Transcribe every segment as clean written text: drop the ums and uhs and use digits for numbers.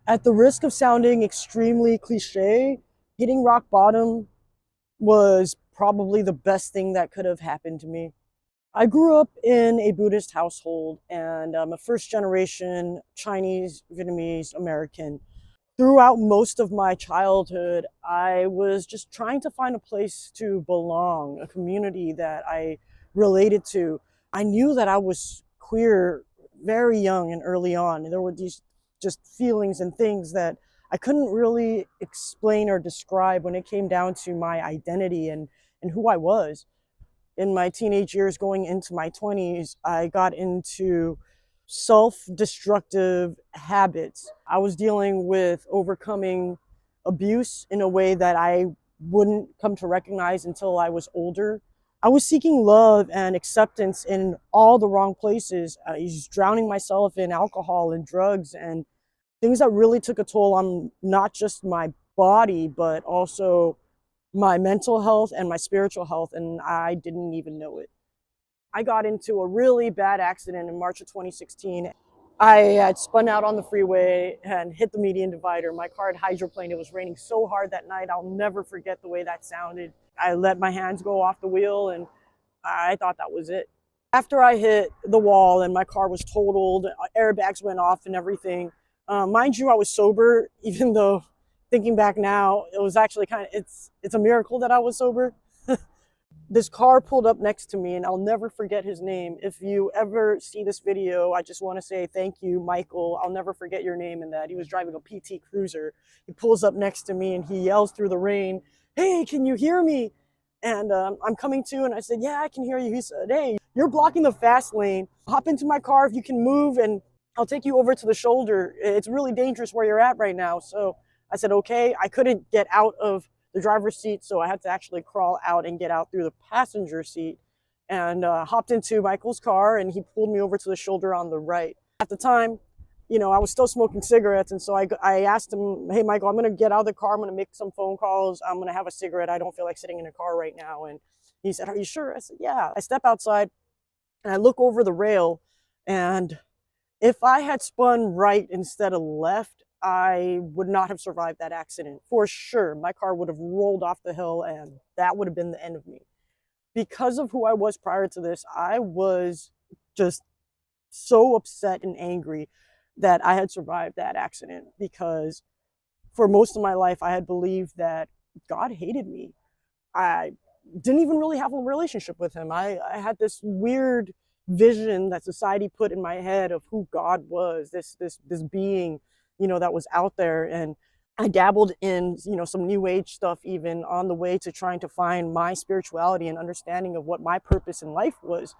At the risk of sounding extremely cliche, hitting rock bottom was probably the best thing that could have happened to me. I grew up in a Buddhist household, and I'm a first generation Chinese, Vietnamese American. Throughout most of my childhood, I was just trying to find a place to belong, a community that I related to. I knew that I was queer very young and early on. There were these just feelings and things that I couldn't really explain or describe when it came down to my identity and who I was. In my teenage years, going into my 20s, I got into self-destructive habits. I was dealing with overcoming abuse in a way that I wouldn't come to recognize until I was older. I was seeking love and acceptance in all the wrong places. I was drowning myself in alcohol and drugs and things that really took a toll on not just my body, but also my mental health and my spiritual health, and I didn't even know it. I got into a really bad accident in March of 2016. I had spun out on the freeway and hit the median divider. My car had hydroplaned. It was raining so hard that night. I'll never forget the way that sounded. I let my hands go off the wheel and I thought that was it. After I hit the wall and my car was totaled, airbags went off and everything. Mind you, I was sober, even though thinking back now, it was actually it's a miracle that I was sober. This car pulled up next to me and I'll never forget his name. If you ever see this video, I just want to say thank you, Michael. I'll never forget your name in that. He was driving a PT Cruiser. He pulls up next to me and he yells through the rain, "Hey, can you hear me?" And I'm coming to, and I said, "Yeah, I can hear you." He said, "Hey, you're blocking the fast lane. Hop into my car if you can move and I'll take you over to the shoulder. It's really dangerous where you're at right now." So I said, okay. I couldn't get out of the driver's seat, so I had to actually crawl out and get out through the passenger seat and hopped into Michael's car, and he pulled me over to the shoulder on the right. At the time, I was still smoking cigarettes, and so I asked him, "Hey, Michael, I'm going to get out of the car. I'm going to make some phone calls. I'm going to have a cigarette. I don't feel like sitting in a car right now." And he said, "Are you sure?" I said, "Yeah." I step outside, and I look over the rail, and if I had spun right instead of left, I would not have survived that accident. For sure, my car would have rolled off the hill and that would have been the end of me. Because of who I was prior to this, I was just so upset and angry that I had survived that accident, because for most of my life, I had believed that God hated me. I didn't even really have a relationship with him. I had this weird vision that society put in my head of who God was, this being, that was out there. And I dabbled in, some new age stuff even on the way to trying to find my spirituality and understanding of what my purpose in life was.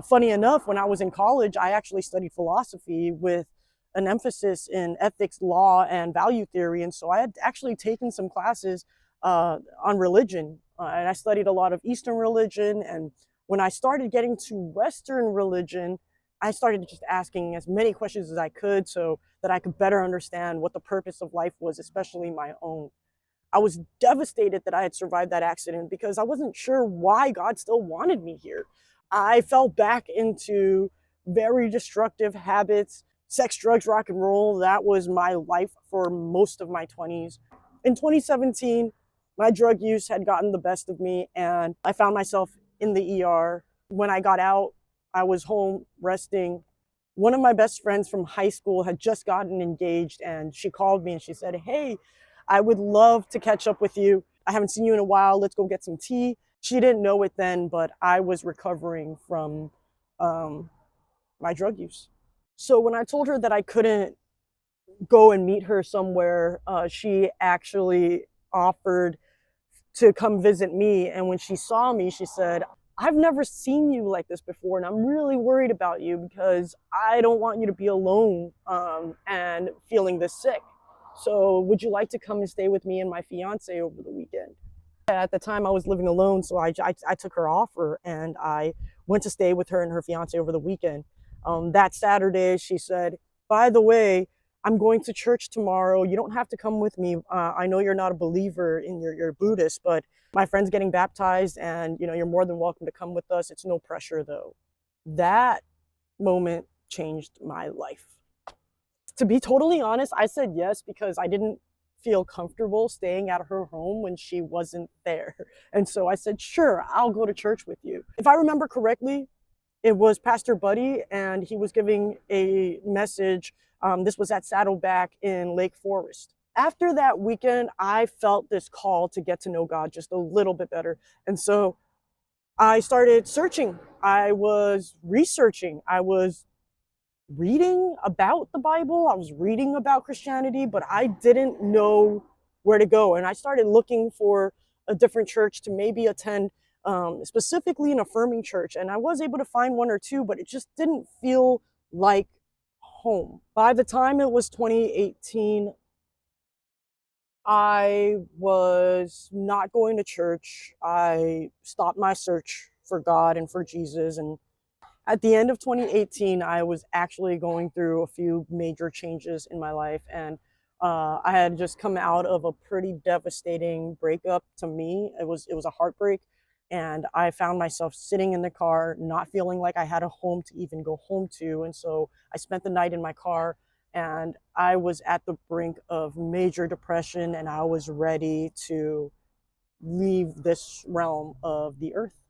Funny enough, when I was in college, I actually studied philosophy with an emphasis in ethics, law, and value theory. And so I had actually taken some classes on religion. And I studied a lot of Eastern religion. And when I started getting to Western religion, I started just asking as many questions as I could so that I could better understand what the purpose of life was, especially my own. I was devastated that I had survived that accident because I wasn't sure why God still wanted me here. I fell back into very destructive habits, sex, drugs, rock and roll. That was my life for most of my 20s. In 2017, my drug use had gotten the best of me and I found myself in the ER. When I got out, I was home resting. One of my best friends from high school had just gotten engaged and she called me and she said, "Hey, I would love to catch up with you. I haven't seen you in a while. Let's go get some tea." She didn't know it then, but I was recovering from my drug use. So when I told her that I couldn't go and meet her somewhere, she actually offered to come visit me. And when she saw me, she said, "I've never seen you like this before, and I'm really worried about you because I don't want you to be alone and feeling this sick. So would you like to come and stay with me and my fiance over the weekend?" At the time, I was living alone, so I took her offer and I went to stay with her and her fiance over the weekend. That Saturday, she said, "By the way, I'm going to church tomorrow. You don't have to come with me. I know you're not a believer and you're Buddhist, but my friend's getting baptized and you're more than welcome to come with us. It's no pressure though." That moment changed my life. To be totally honest, I said yes because I didn't feel comfortable staying at her home when she wasn't there. And so I said, sure, I'll go to church with you. If I remember correctly, it was Pastor Buddy, and he was giving a message. This was at Saddleback in Lake Forest. After that weekend, I felt this call to get to know God just a little bit better. And so I started searching. I was researching. I was reading about the Bible. I was reading about Christianity, but I didn't know where to go. And I started looking for a different church to maybe attend, specifically an affirming church. And I was able to find one or two, but it just didn't feel like home. By the time it was 2018, I was not going to church. I stopped my search for God and for Jesus. And at the end of 2018, I was actually going through a few major changes in my life. And I had just come out of a pretty devastating breakup to me. It was a heartbreak. And I found myself sitting in the car, not feeling like I had a home to even go home to. And so I spent the night in my car, and I was at the brink of major depression, and I was ready to leave this realm of the earth.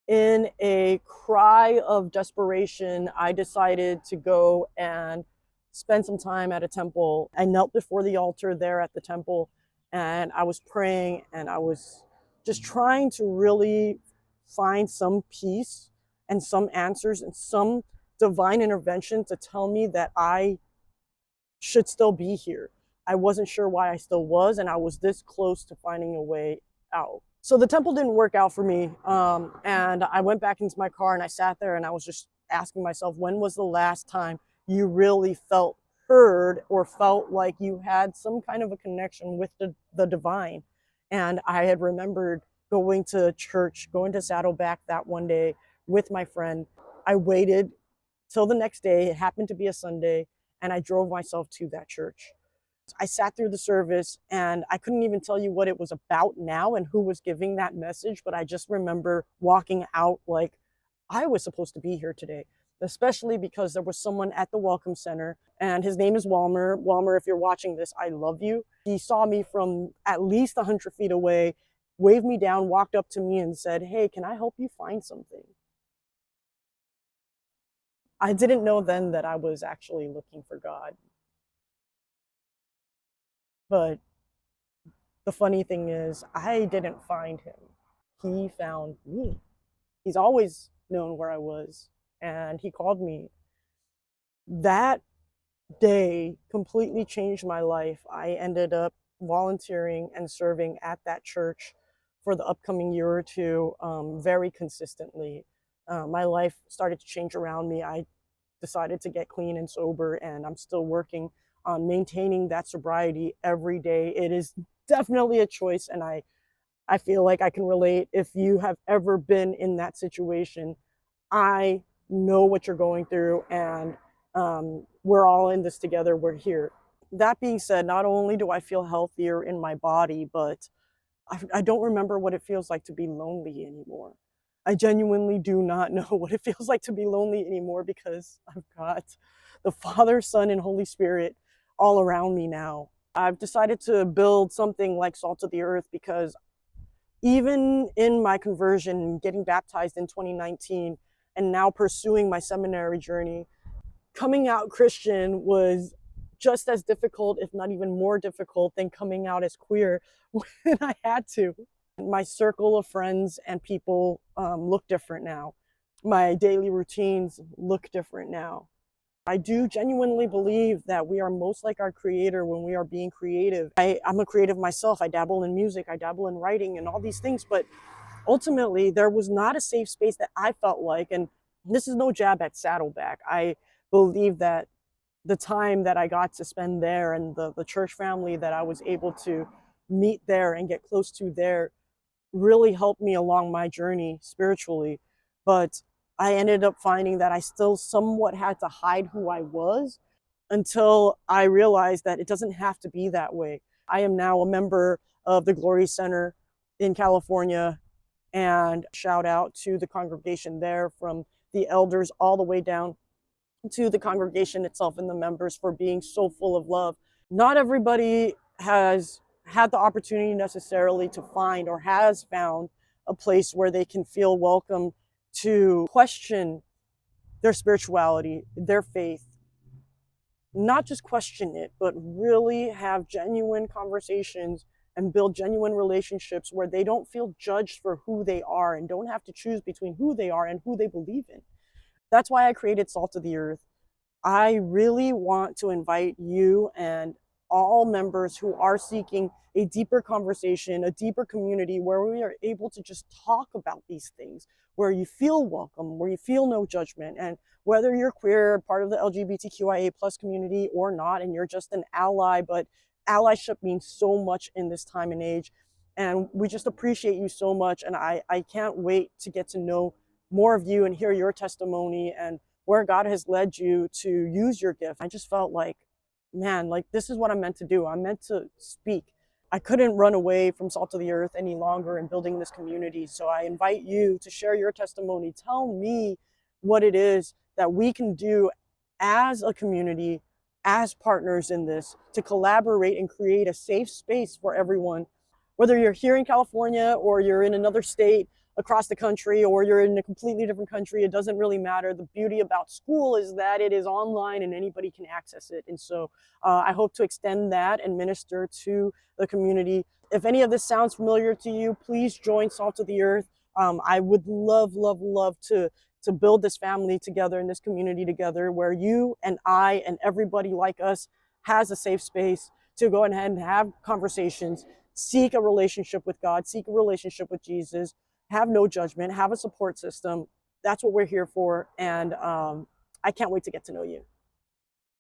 In a cry of desperation, I decided to go and spend some time at a temple. I knelt before the altar there at the temple, and I was praying, and I was just trying to really find some peace and some answers and some divine intervention to tell me that I should still be here. I wasn't sure why I still was, and I was this close to finding a way out. So the temple didn't work out for me, and I went back into my car and I sat there and I was just asking myself, when was the last time you really felt heard or felt like you had some kind of a connection with the divine? And I had remembered going to church, going to Saddleback that one day with my friend. I waited till the next day. It happened to be a Sunday, and I drove myself to that church. I sat through the service, and I couldn't even tell you what it was about now and who was giving that message, but I just remember walking out like I was supposed to be here today, especially because there was someone at the Welcome Center, and his name is Walmer. Walmer, if you're watching this, I love you. He saw me from at least 100 feet away, waved me down, walked up to me and said, "Hey, can I help you find something?" I didn't know then that I was actually looking for God. But the funny thing is, I didn't find him. He found me. He's always known where I was, and he called me. That day completely changed my life. I ended up volunteering and serving at that church for the upcoming year or two, very consistently. My life started to change around me. I decided to get clean and sober, and I'm still working on maintaining that sobriety every day. It is definitely a choice, and I feel like I can relate. If you have ever been in that situation, I know what you're going through, and we're all in this together. We're here. That being said, not only do I feel healthier in my body, but I don't remember what it feels like to be lonely anymore. I genuinely do not know what it feels like to be lonely anymore because I've got the Father, Son, and Holy Spirit all around me now. I've decided to build something like Salt of the Earth because even in my conversion, getting baptized in 2019, and now pursuing my seminary journey, coming out Christian was just as difficult, if not even more difficult, than coming out as queer when I had to. My circle of friends and people look different now. My daily routines look different now. I do genuinely believe that we are most like our creator when we are being creative. I'm a creative myself. I dabble in music, I dabble in writing and all these things, but ultimately there was not a safe space that I felt like, and this is no jab at Saddleback. I believe that the time that I got to spend there and the church family that I was able to meet there and get close to there really helped me along my journey spiritually. But I ended up finding that I still somewhat had to hide who I was until I realized that it doesn't have to be that way. I am now a member of the Glory Center in California, and shout out to the congregation there, from the elders all the way down to the congregation itself and the members for being so full of love. Not everybody has had the opportunity necessarily to find or has found a place where they can feel welcome to question their spirituality, their faith, not just question it, but really have genuine conversations and build genuine relationships where they don't feel judged for who they are and don't have to choose between who they are and who they believe in. That's why I created Salt of the Earth. I really want to invite you and all members who are seeking a deeper conversation, a deeper community where we are able to just talk about these things, where you feel welcome, where you feel no judgment. And whether you're queer, part of the LGBTQIA plus community or not, and you're just an ally, but allyship means so much in this time and age. And we just appreciate you so much. And I can't wait to get to know more of you and hear your testimony and where God has led you to use your gift. I just felt like, man, like this is what I'm meant to do. I'm meant to speak. I couldn't run away from Salt of the Earth any longer and building this community. So I invite you to share your testimony. Tell me what it is that we can do as a community, as partners in this, to collaborate and create a safe space for everyone. Whether you're here in California or you're in another state across the country or you're in a completely different country, it doesn't really matter. The beauty about school is that it is online and anybody can access it. And so I hope to extend that and minister to the community. If any of this sounds familiar to you, please join Salt of the Earth. I would love, love, love to build this family together and this community together where you and I and everybody like us has a safe space to go ahead and have conversations, seek a relationship with God, seek a relationship with Jesus, have no judgment, have a support system. That's what we're here for. And I can't wait to get to know you.